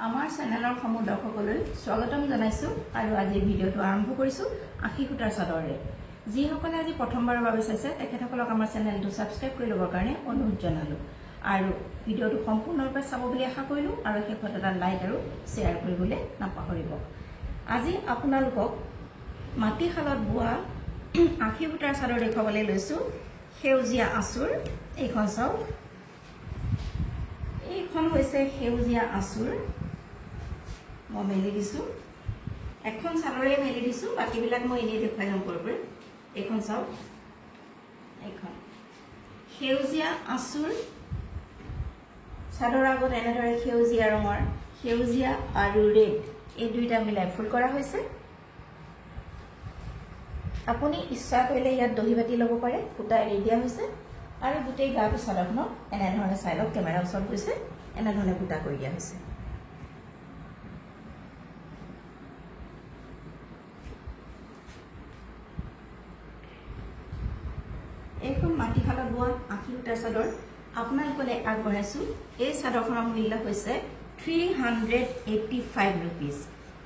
আমাৰ চেনেলৰ সমূহ দৰ্শকলৈ স্বাগতম জনাইছো আৰু আজি ভিডিঅটো আৰম্ভ কৰিছো আখি খুটাৰ চাদৰে যিসকলে আজি প্ৰথমবাৰৰ বাবে চাইছে তেখেতসকলক আমাৰ চেনেলটো সাবস্ক্ৰাইব কৰি লবৰ কাৰণে অনুৰোধ জনালো আৰু ভিডিঅটো সম্পূৰ্ণৰূপে চাব বুলি আশা কৰিলো আৰু শেষত এটা লাইক আৰু শ্বেয়াৰ কৰিবলৈ নাপাহৰিব আজি আপোনালোকক মাটিশালত বোৱা আখি খুটাৰ চাদৰ দেখুৱাবলৈ লৈছো সেউজীয়া আঁচুৰ এইখন চাওক এইখন হৈছে সেউজীয়া আঁচুৰ মই মেলি দিছো এখন চাদৰে মেলি দিছো বাকিবিলাক মই এনে দেখুৱাই যাম পৰপৰে এইখন চাওক এইখন সেউজীয়া আঁচুৰ চাদৰ আগত এনেদৰে সেউজীয়া ৰঙৰ সেউজীয়া আৰু ৰেড এই দুইটা মিলাই ফুল কৰা হৈছে আপুনি ইচ্ছা কৰিলে ইয়াত দহি বাতি ল'ব পাৰে ফুটা এৰি দিয়া হৈছে আৰু গোটেই গাটো চাদৰখনত এনে ধৰণে চাই লওক কেমেৰা ওচৰত গৈছে এনে ধৰণে ফুটা কৰি দিয়া হৈছে এইখন মাটিশালত বোৱা আখি খুটাৰ চাদৰ আপোনালোকলৈ আগবঢ়াইছো এই চাদৰখনৰ মূল্য হৈছে 385 rupees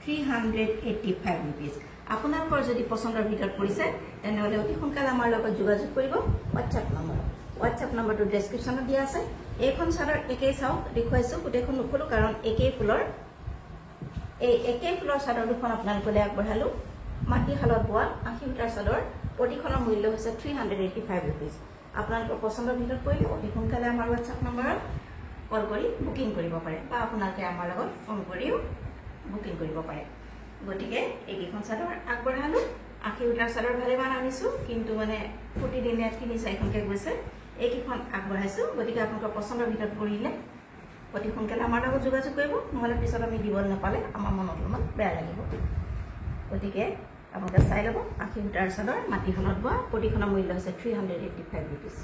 385 rupees আপোনালোকৰ যদি পছন্দৰ ভিতৰত পৰিছে তেনেহলে অতি সোনকালে আমাৰ লগত যোগাযোগ কৰিব WhatsApp নম্বৰটো ডেসক্ৰিপচনত দিয়া আছে এইখন চাদৰ একেই চাওক দেখুৱাইছো গোটেইখন নুখুলো কাৰণ একেই ফুলৰ চাদৰ দুখন আপোনালোকলৈ আগবঢ়ালো মাটিশালত বোৱা আখি খুটাৰ চাদৰ প্ৰতিখনৰ মূল্য হৈছে 385 rupees আপোনালোকৰ পছন্দৰ ভিতৰত পৰিলে অতি সোনকালে আমাৰ WhatsApp নম্বৰত কল কৰি বুকিং কৰিব পাৰে বা আপোনালোকে আমাৰ লগত ফোন কৰিও বুকিং কৰিব পাৰে গতিকে এইখন চাদৰ আগবঢ়ালো আখি খুটাৰ চাদৰ ভালেমান আনিছো কিন্তু মানে প্ৰতিদিনে 3-4খনকে গৈছে এইখন আগবঢ়াইছো গতিকে আপোনালোকৰ পছন্দৰ ভিতৰত পৰিলে অতি সোনকালে আমাৰ লগত যোগাযোগ কৰিব নহলে পিছত আমি দিব নাপালে আমাৰ মনত অলপমান বেয়া লাগিব গতিকে আপোনালোকে চাই ল'ব আখি খুটাৰ চাদৰ মাটিশালত বোৱা প্ৰতিখনৰ মূল্য হৈছে 385 rupees